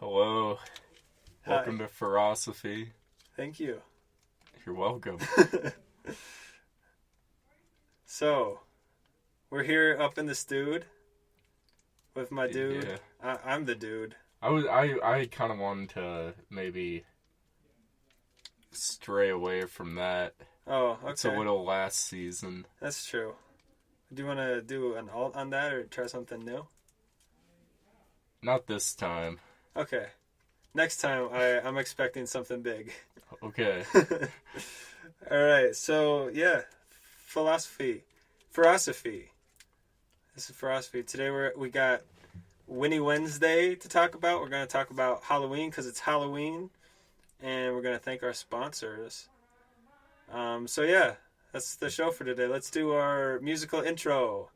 Hello. Hi. Welcome to Philosophy. Thank you. You're welcome. So, we're here up in the stewed with my dude. Yeah. I'm the dude. I kind of wanted to maybe stray away from that. Oh, okay. It's a little last season. That's true. Do you want to do an alt on that or try something new? Not this time. Okay. Next time, I'm expecting something big. Okay. All right. So, yeah. Philosophy. This is philosophy. Today we got Winnie Wednesday to talk about. We're going to talk about Halloween because it's Halloween. And we're going to thank our sponsors. So, yeah. That's the show for today. Let's do our musical intro.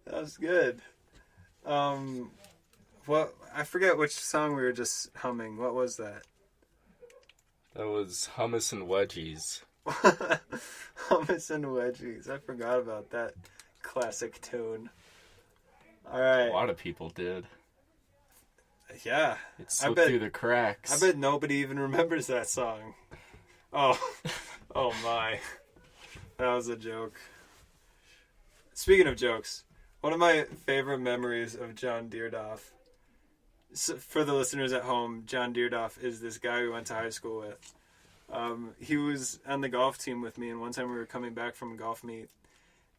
That was good. What I forget which song we were just humming. What was that? That was Hummus and Wedgies. Hummus and Wedgies. I forgot about that classic tune. All right. A lot of people did. Yeah. It slipped through the cracks. I bet nobody even remembers that song. Oh. Oh my. That was a joke. Speaking of jokes, one of my favorite memories of John Deerdoff. So for the listeners at home, John Deerdoff is this guy we went to high school with. He was on the golf team with me, and one time we were coming back from a golf meet,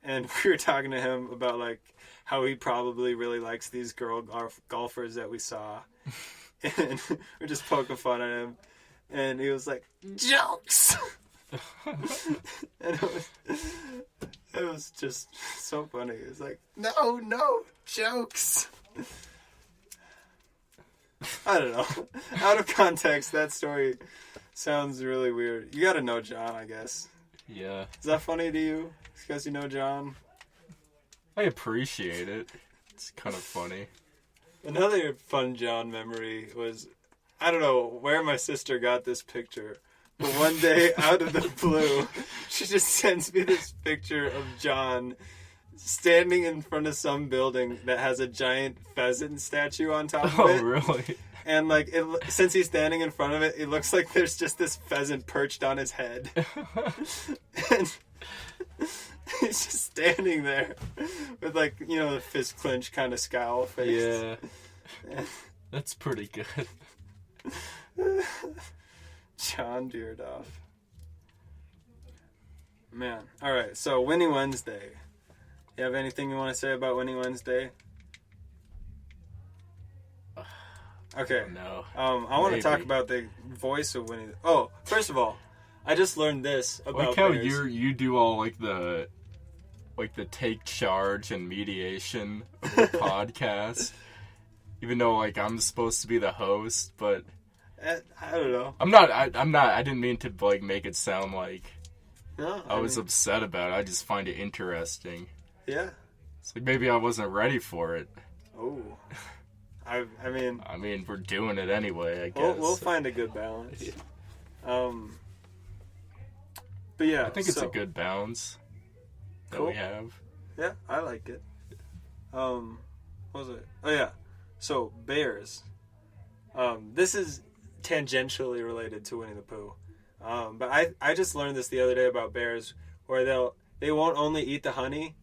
and we were talking to him about like how he probably really likes these girl golfers that we saw, and we're just poking fun at him, and he was like, "Jokes," and it was just so funny. It was like, no, jokes. I don't know. Out of context, that story sounds really weird. You gotta know John, I guess. Yeah. Is that funny to you? Because you know John? I appreciate it. It's kind of funny. Another fun John memory was, I don't know where my sister got this picture, but one day, out of the blue, she just sends me this picture of John standing in front of some building that has a giant pheasant statue on top of it. Oh, really? And like, since he's standing in front of it, it looks like there's just this pheasant perched on his head. And he's just standing there with like, you know, the fist clench kind of scowl face. Yeah. That's pretty good. John Deerdoff. Man. Alright, so Winnie Wednesday. You have anything you want to say about Winnie Wednesday? Okay. No. I want to talk about the voice of Winnie. Oh, first of all, I just learned this about like how bears. you do all like the take charge and mediation of the podcast, even though like I'm supposed to be the host, but I don't know. I'm not. I didn't mean to like make it sound like No, I was upset about it. I just find it interesting. Yeah. It's like maybe I wasn't ready for it. Oh. I mean, we're doing it anyway, I guess. We'll find a good balance. Yeah. But yeah, I think it's a good balance that we have. Yeah, I like it. What was it? Oh yeah. So bears. This is tangentially related to Winnie the Pooh. But I just learned this the other day about bears, where they won't only eat the honey,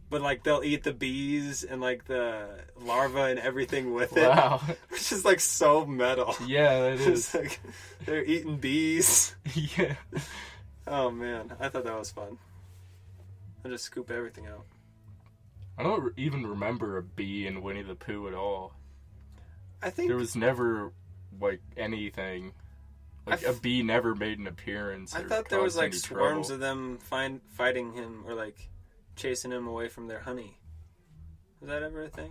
but like they'll eat the bees and like the larva and everything with it. Wow. Which is like so metal. Yeah, it is. It's like they're eating bees. Yeah. Oh man, I thought that was fun. I just scoop everything out. I don't even remember a bee in Winnie the Pooh at all. I think there was never like anything. Like a bee never made an appearance. I thought there was like swarms of them fighting him or like chasing him away from their honey. Was that ever a thing?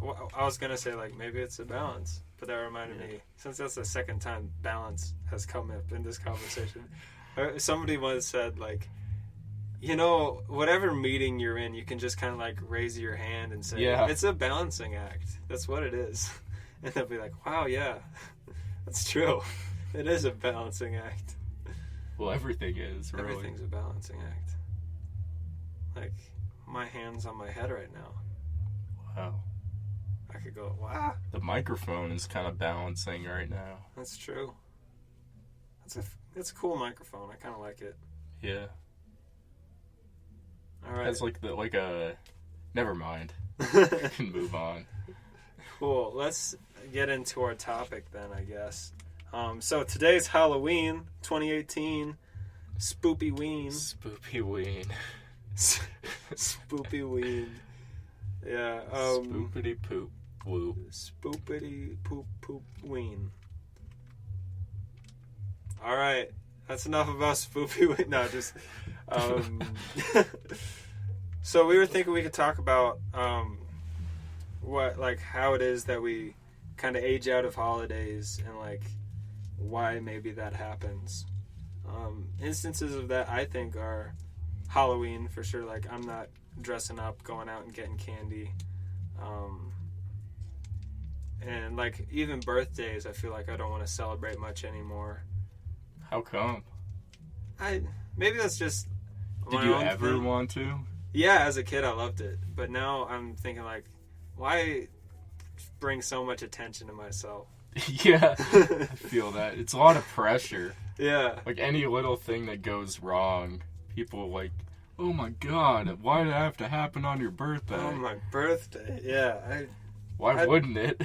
I was gonna say like maybe it's a balance, but that reminded me, since that's the second time balance has come up in this conversation. Somebody once said like, whatever meeting you're in, you can just kind of like raise your hand and say, it's a balancing act. That's what it is. And they'll be like, wow, yeah, that's true. It is a balancing act. Well, everything is, really. Everything's a balancing act. Like, my hand's on my head right now. Wow. I could go, wow. The microphone is kind of balancing right now. That's true. It's a cool microphone. I kind of like it. Yeah. All right. It's like a... Never mind. We can move on. Cool. Let's get into our topic then, I guess. So today's Halloween, 2018. Spoopy Ween. Spoopy Ween. Spoopy Ween. Yeah. Spoopity poop whoop. Spoopity poop poop ween. All right. That's enough about Spoopy Ween. No, just... So we were thinking we could talk about how it is that we kind of age out of holidays and like why maybe that happens. Instances of that I think are Halloween for sure. Like I'm not dressing up, going out and getting candy, and like even birthdays. I feel like I don't want to celebrate much anymore. How come? Maybe that's just. Did you ever want to? Yeah, as a kid I loved it, but now I'm thinking like, why bring so much attention to myself? Yeah, I feel that. It's a lot of pressure. Yeah. Like any little thing that goes wrong, people are like, oh my god, why did it have to happen on your birthday? Oh, my birthday. Yeah. Why wouldn't it?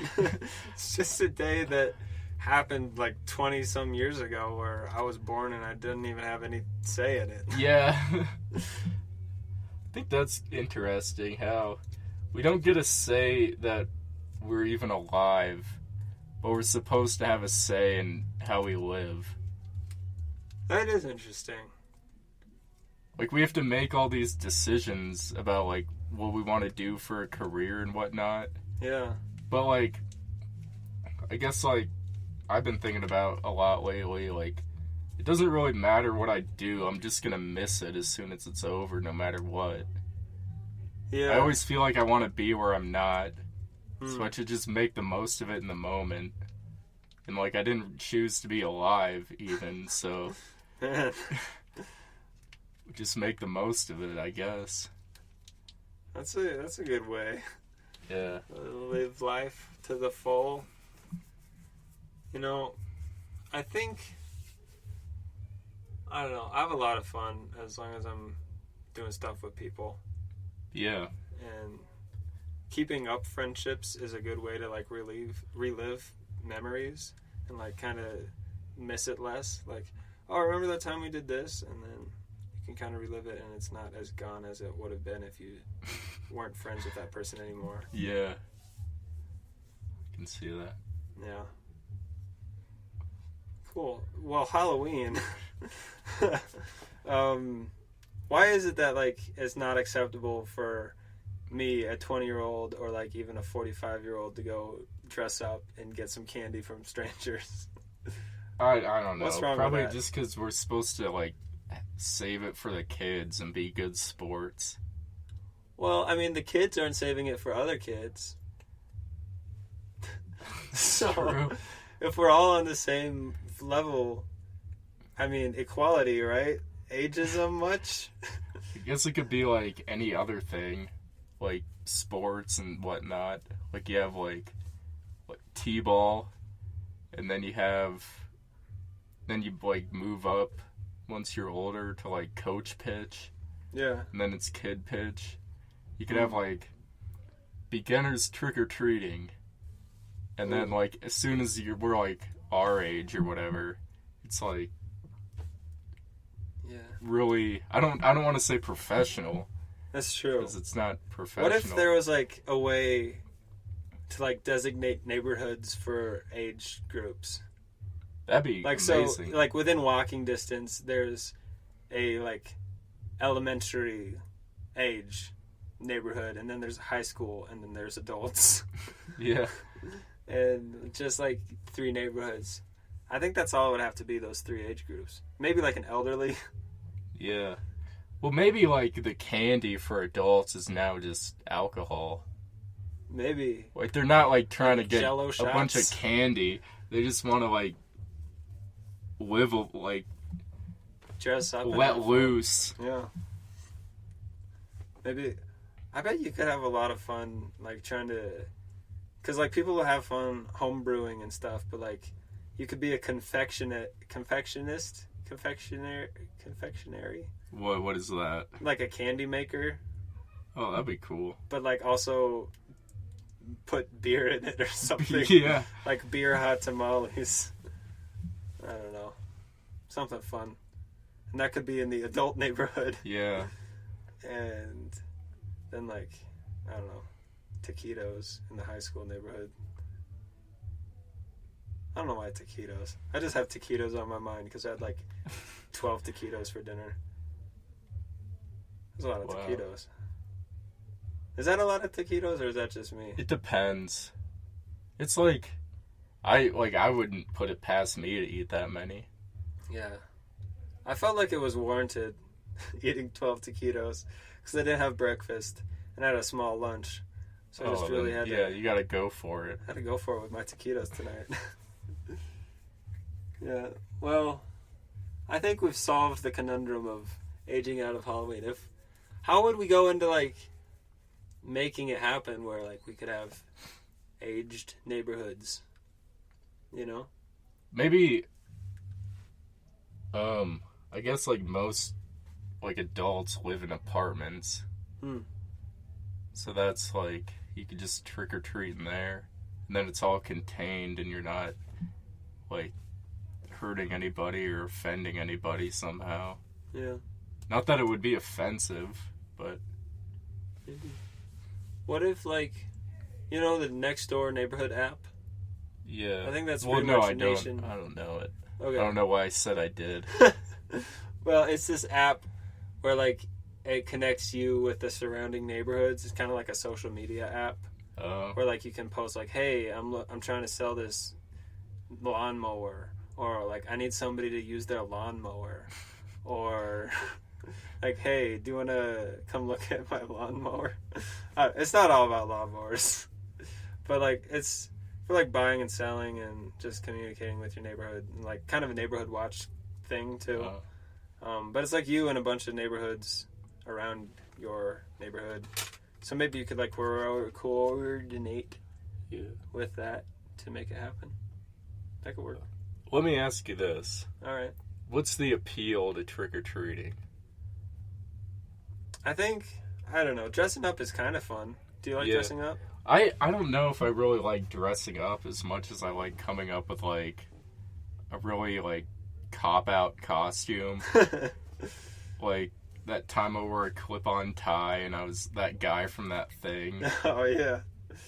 It's just a day that happened like 20 some years ago where I was born and I didn't even have any say in it. Yeah. I think that's interesting how we don't get a say that we're even alive, but we're supposed to have a say in how we live. That is interesting. Like, we have to make all these decisions about, like, what we want to do for a career and whatnot. Yeah. But, like, I guess, like, I've been thinking about a lot lately, like, it doesn't really matter what I do. I'm just gonna miss it as soon as it's over, no matter what. Yeah. I always feel like I want to be where I'm not. So I should just make the most of it in the moment. And, like, I didn't choose to be alive, even, so... just make the most of it, I guess. That's a good way. Yeah. Live life to the full. I think... I don't know. I have a lot of fun as long as I'm doing stuff with people. Yeah. And keeping up friendships is a good way to like relive memories and like kind of miss it less. Like, oh, remember that time we did this? And then you can kind of relive it and it's not as gone as it would have been if you weren't friends with that person anymore. Yeah. I can see that. Yeah. Cool. Well, Halloween. Why is it that like it's not acceptable for me, a 20-year-old, or like even a 45-year-old to go dress up and get some candy from strangers? I don't know. What's wrong Probably with that? just because we're supposed to like save it for the kids and be good sports. Well, I mean, the kids aren't saving it for other kids. So, True. If we're all on the same level, I mean, equality, right? Ageism much? I guess it could be like any other thing, like sports and whatnot. Like you have like t-ball, and then you like move up once you're older to like coach pitch. Yeah. And then it's kid pitch. You could have like beginners trick-or-treating, and then like as soon as we're like our age or whatever, it's like really I don't want to say professional. That's true. Because it's not professional. What if there was like a way to like designate neighborhoods for age groups? That'd be like amazing. So like within walking distance there's a like elementary age neighborhood, and then there's high school, and then there's adults. Yeah. And just like 3 neighborhoods. I think that's all it would have to be, those 3 age groups. Maybe like an elderly. Yeah. Well, maybe like the candy for adults is now just alcohol. Maybe. Like they're not like trying to get Jell-O a bunch of shots. candy. They just want to like live like Dress up. and let have fun. loose. Yeah. Maybe. I bet you could have a lot of fun, like trying to. Because like people will have fun home brewing and stuff, but like you could be a confectionery. What is that? Like a candy maker, Oh, that'd be cool. but like also put beer in it or something. Yeah. Like beer hot tamales. I don't know. Something fun. And that could be in the adult neighborhood. Yeah. And then like, I don't know, taquitos in the high school neighborhood. I don't know why taquitos. I just have taquitos on my mind because I had like 12 taquitos for dinner. There's a lot of Wow. taquitos. Is that a lot of taquitos or is that just me? It depends. It's like I wouldn't put it past me to eat that many. Yeah. I felt like it was warranted eating 12 taquitos because I didn't have breakfast and I had a small lunch. So I just really then, had yeah, to, you gotta go for it. had to go for it with my taquitos tonight. Yeah. Well, I think we've solved the conundrum of aging out of Halloween. How would we go into like making it happen where like we could have aged neighborhoods? You know? Maybe I guess like most like adults live in apartments. So that's like you could just trick or treat in there. And then it's all contained and you're not like hurting anybody or offending anybody somehow. Yeah. Not that it would be offensive, but Maybe. What if like, you know, the next door neighborhood app? yeah. I think that's well, pretty no, much I nation. don't. I don't know it. Okay. I don't know why I said I did. Well, it's this app where like it connects you with the surrounding neighborhoods. It's kind of like a social media app where like you can post like, "Hey, I'm trying to sell this lawnmower," or like, "I need somebody to use their lawnmower," or like, "Hey, do you want to come look at my lawnmower?" It's not all about lawnmowers, but like it's for like buying and selling and just communicating with your neighborhood, and like kind of a neighborhood watch thing too. But it's like you and a bunch of neighborhoods around your neighborhood. So maybe you could like coordinate with that to make it happen. That could work. Let me ask you this. All right. What's the appeal to trick-or-treating? I think, I don't know, dressing up is kind of fun. Do you like Yeah. dressing up? I don't know if I really like dressing up as much as I like coming up with like a really like cop-out costume. Like that time I wore a clip-on tie and I was that guy from that thing. Oh, yeah.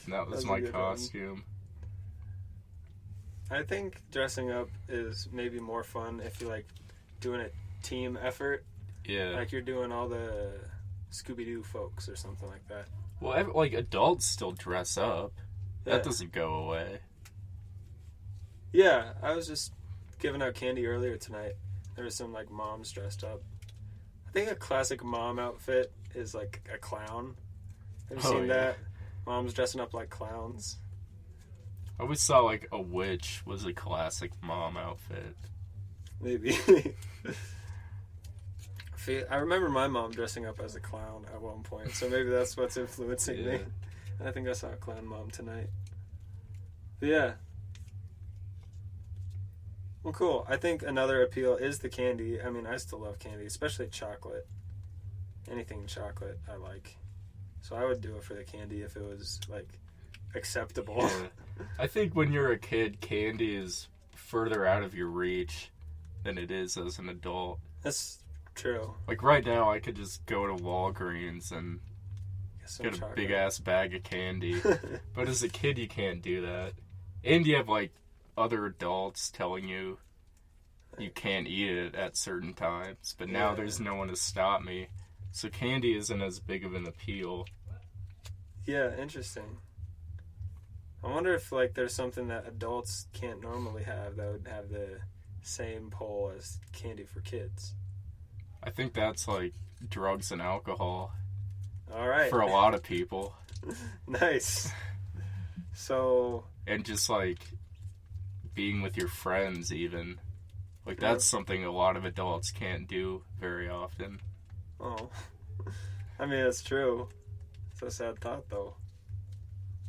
And that was That's a my good one. costume. I think dressing up is maybe more fun if you're like doing a team effort. Yeah. Like you're doing all the Scooby-Doo folks or something like that. Well, like adults still dress up. That Yeah. doesn't go away. Yeah, I was just giving out candy earlier tonight. There was some like moms dressed up. I think a classic mom outfit is like a clown. Have you Oh, seen yeah. that? Moms dressing up like clowns. I always saw like a witch was a classic mom outfit. Maybe. I remember my mom dressing up as a clown at one point, so maybe that's what's influencing me. Yeah. I think I saw a clown mom tonight. But yeah. Well, cool. I think another appeal is the candy. I mean, I still love candy, especially chocolate. Anything chocolate, I like. So I would do it for the candy if it was, like, acceptable. Yeah. I think when you're a kid, candy is further out of your reach than it is as an adult. That's true. Like right now, I could just go to Walgreens and Some get a chocolate. big ass bag of candy. But as a kid, you can't do that. And you have like other adults telling you you can't eat it at certain times. But now Yeah. there's no one to stop me. So candy isn't as big of an appeal. Yeah, interesting. I wonder if like there's something that adults can't normally have that would have the same pull as candy for kids. I think that's like drugs and alcohol All right. for a lot of people. Nice. So, And just like being with your friends, even. Like, that's something a lot of adults can't do very often. oh, I mean, it's true. It's a sad thought, though.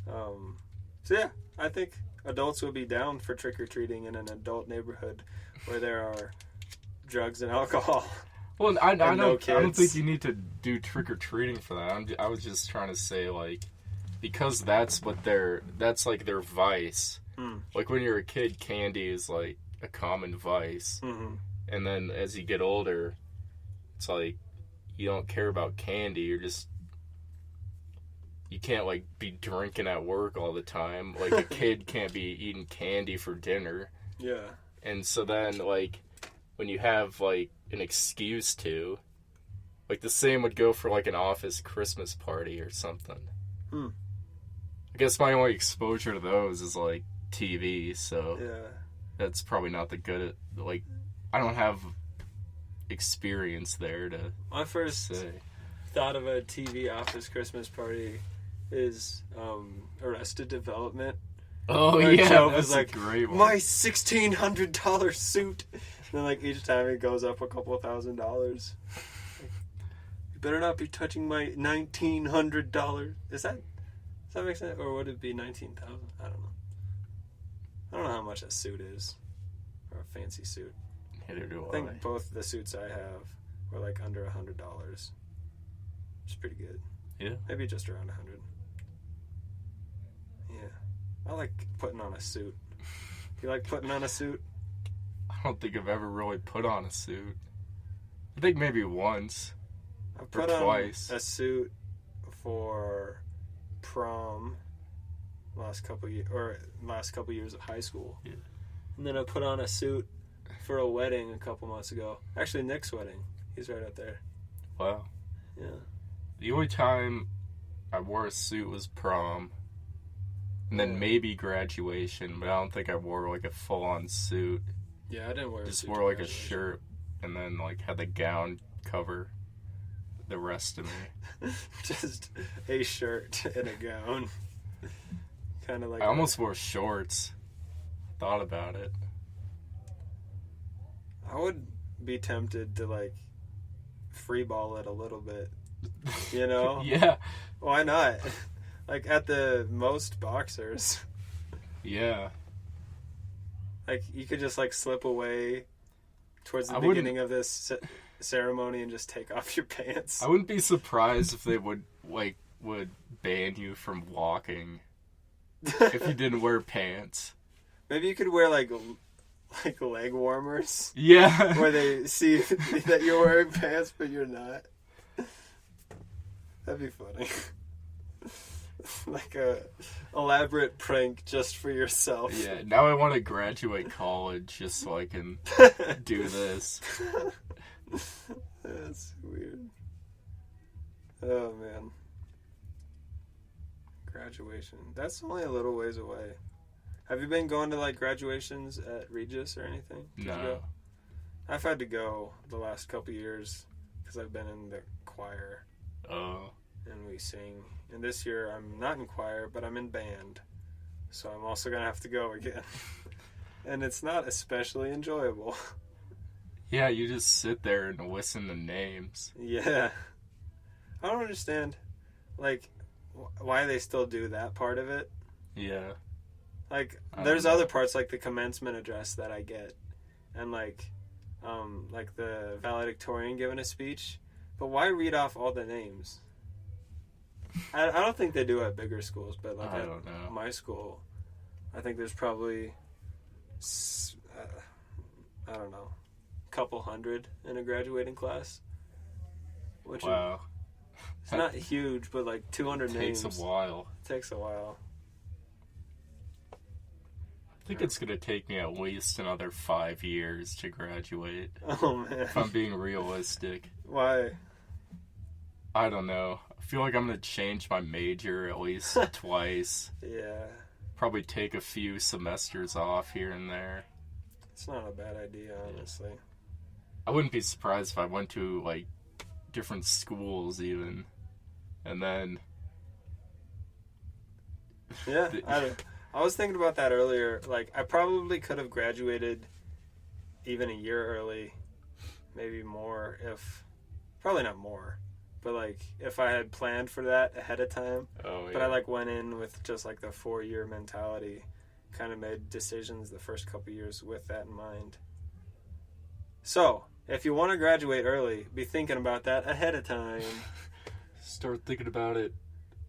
So yeah, I think adults would be down for trick-or-treating in an adult neighborhood where there are drugs and alcohol. Well, I no don't kids. think you need to do trick-or-treating for that. I was just trying to say, like, because that's like their vice. Like, when you're a kid, candy is like a common vice. Mm-hmm. And then as you get older, it's like you don't care about candy. You can't like be drinking at work all the time. Like, a kid can't be eating candy for dinner. Yeah. And so then, like, when you have like an excuse to, like, the same would go for like an office Christmas party or something. I guess my only exposure to those is like TV, so Yeah. that's probably not the good at, like, I don't have experience there to My first say. thought of a TV office Christmas party is Arrested Development. Oh Where yeah, Joe that's was like, a great one. my $1,600 suit. And then like each time it goes up a couple of $1,000s. Like, you better not be touching my $1,900. Does that make sense? Or would it be 19,000? I don't know. I don't know how much a suit is. Or a fancy suit. Neither do I think both the suits I have were like under $100. Which is pretty good. Yeah. Maybe just around 100. Yeah. I like putting on a suit. You like putting on a suit? I don't think I've ever really put on a suit. I think maybe once. I put or on twice. a suit for prom last couple years of high school. Yeah. And then I put on a suit for a wedding a couple months ago. Actually, Nick's wedding. He's right up there. Wow. Yeah. The only time I wore a suit was prom. And then maybe graduation, but I don't think I wore like a full-on suit. Yeah, I didn't wear a Just suit. wore to like a graduation. shirt and then like had the gown cover the rest of me. Just a shirt and a gown. Kind of like I almost wore shorts. Thought about it. I would be tempted to like free ball it a little bit. You know? Yeah. Why not? Like at the most boxers. Yeah. Like you could just like slip away towards the I beginning of this ceremony and just take off your pants. I wouldn't be surprised if they would ban you from walking if you didn't wear pants. Maybe you could wear like leg warmers Yeah. where they see that you're wearing pants but you're not. That'd be funny. Like a elaborate prank just for yourself. Yeah, now I want to graduate college just so I can do this. That's weird. Oh man. Graduation. That's only a little ways away. Have you been going to like graduations at Regis or anything? Did you No. go? I've had to go the last couple years because I've been in the choir Oh. and we sing. And this year I'm not in choir, but I'm in band. So I'm also going to have to go again. And it's not especially enjoyable. Yeah, you just sit there and listen to names. Yeah. I don't understand, like, why they still do that part of it. Yeah. Like, I there's don't know. other parts, like the commencement address that I get. And, like the valedictorian giving a speech. But why read off all the names? I don't think they do at bigger schools, but, like, I at don't know. my school, I think there's probably, I don't know, a couple hundred in a graduating class. Which Wow. it's not huge, but like 200 names. Takes a while. Takes a while. I think it's going to take me at least another 5 years to graduate. Oh man. If I'm being realistic. Why? I don't know. I feel like I'm going to change my major at least twice. Yeah. Probably take a few semesters off here and there. It's not a bad idea, honestly. I wouldn't be surprised if I went to, like, different schools even. And then... Yeah, I was thinking about that earlier. Like, I probably could have graduated even a year early. Maybe more if... Probably not more. But, like, if I had planned for that ahead of time. Oh, yeah. But I, like, went in with just, like, the 4-year mentality. Kind of made decisions the first couple years with that in mind. So, if you want to graduate early, be thinking about that ahead of time. Start thinking about it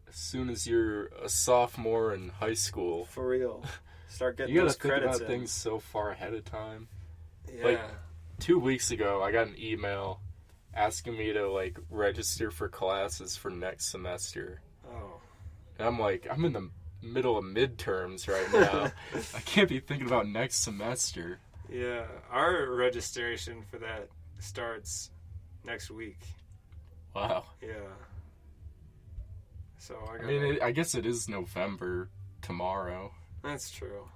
as soon as you're a sophomore in high school. For real. Start getting You those gotta think credits about in. things so far ahead of time. Yeah. Like, 2 weeks ago, I got an email asking me to, like, register for classes for next semester. Oh. And I'm like, I'm in the middle of midterms right now. I can't be thinking about next semester. Yeah. Our registration for that starts next week. Wow. Yeah. So I mean, I guess it is November tomorrow. That's true.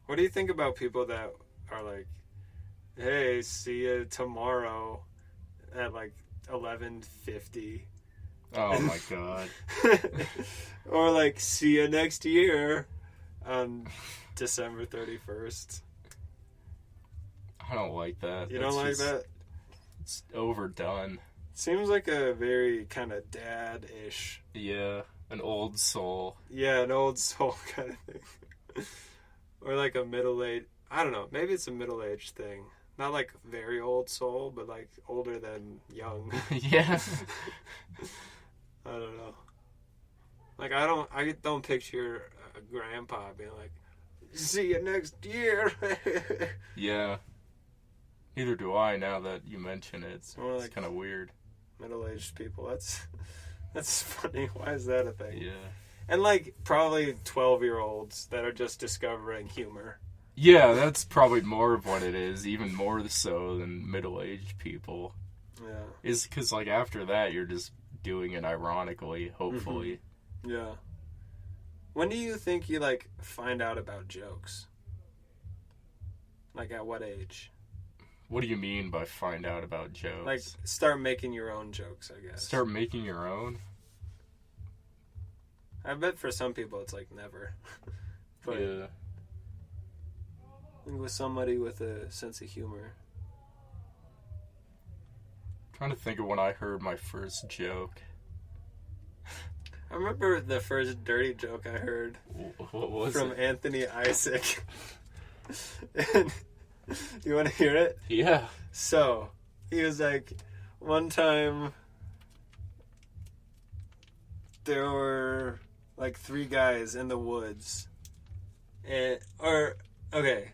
What do you think about people that are like, hey, see you tomorrow at like 11:50? Oh my god. Or like, see you next year on December 31st. I don't like that. You don't like that? It's overdone. Seems like a very kind of dad-ish. Yeah, an old soul. Yeah, an old soul kind of thing. Or like a middle-aged... I don't know. Maybe it's a middle-aged thing. Not like very old soul, but like older than young. Yeah. I don't know. Like, I don't picture a grandpa being like, see you next year. Yeah. Neither do I, now that you mention it. It's like kind of weird. Middle-aged people. That's funny. Why is that a thing? Yeah. And like probably 12-year-olds that are just discovering humor. Yeah, that's probably more of what it is, even more so than middle-aged people. Yeah. Is because, like, after that, you're just doing it ironically, hopefully. Mm-hmm. Yeah. When do you think you, like, find out about jokes? Like, at what age? What do you mean by find out about jokes? Like, start making your own jokes, I guess. Start making your own? I bet for some people it's, like, never. But yeah. I think with somebody with a sense of humor. I'm trying to think of when I heard my first joke. I remember the first dirty joke I heard. What was from it? Anthony Isaac. And you want to hear it? Yeah. So, he was like, one time there were like 3 guys in the woods. Okay.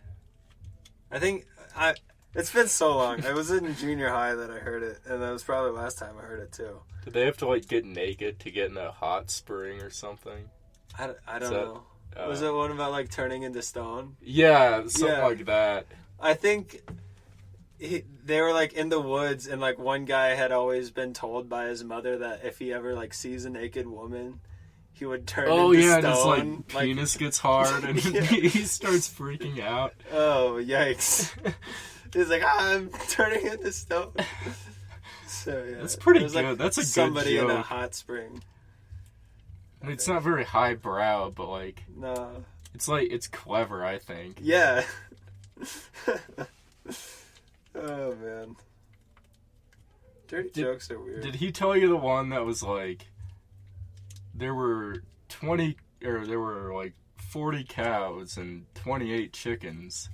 It's been so long. I was in junior high that I heard it, and that was probably the last time I heard it too. Did they have to, like, get naked to get in a hot spring or something? I don't know. Was it one about, like, turning into stone? Yeah, something like that. I think they were, like, in the woods, and, like, one guy had always been told by his mother that if he ever, like, sees a naked woman, he would turn into stone. Oh, yeah, and his, like, penis gets hard, and he starts freaking out. Oh, yikes. He's like, I'm turning into stone. So, yeah. That's pretty good. Like That's a good somebody joke. in a hot spring. I mean, it's not very highbrow, but, like... No. It's clever, I think. Yeah. Oh, man. Dirty jokes are weird. Did he tell you the one that was, like... There were 40 cows and 28 chickens.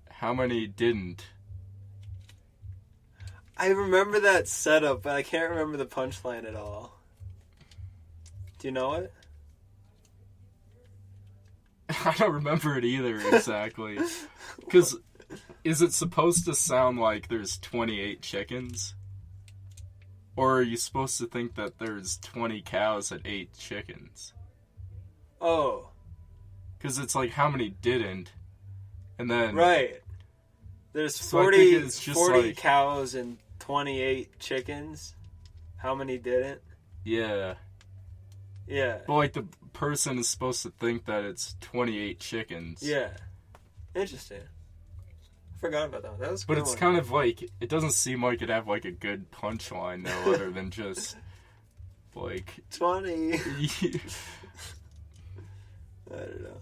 How many didn't? I remember that setup, but I can't remember the punchline at all. Do you know it? I don't remember it either, exactly. Because, is it supposed to sound like there's 28 chickens? Or are you supposed to think that there's 20 cows and 8 chickens? Oh. Because it's like, how many didn't? And then... Right. There's So 40 like, cows and 28 chickens. How many didn't? Yeah. Yeah. But, like, the person is supposed to think that it's 28 chickens. Yeah. Interesting. I forgot about that. That was a But good it's one. kind of like, it doesn't seem like it'd have, like, a good punchline, though, other than just, like... 20. I don't know.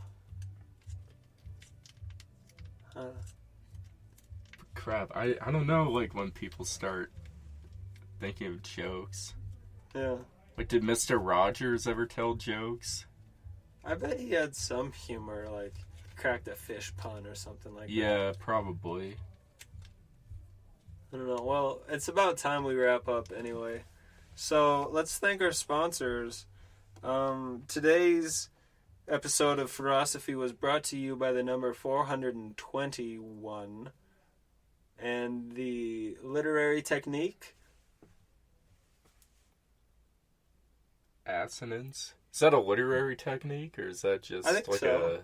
Crap, I don't know, like, when people start thinking of jokes. Yeah. Like, did Mr. Rogers ever tell jokes? I bet he had some humor, like cracked a fish pun or something like that. Yeah, probably. I don't know. Well, it's about time we wrap up anyway. So let's thank our sponsors. Today's episode of Philosophy was brought to you by the number 421 and the literary technique. Assonance? Is that a literary technique, or is that just I think like so.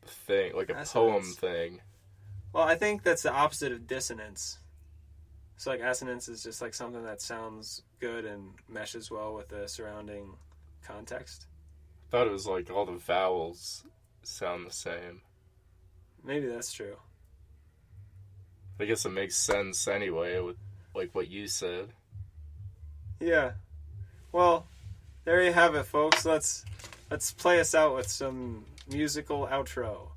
a thing, like a Assonance. poem thing? Well, I think that's the opposite of dissonance. So, like, assonance is just like something that sounds good and meshes well with the surrounding context. I thought it was like all the vowels sound the same. Maybe that's true. I guess it makes sense anyway with like what you said. Yeah. Well, there you have it, folks. Let's play us out with some musical outro.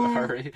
Sorry.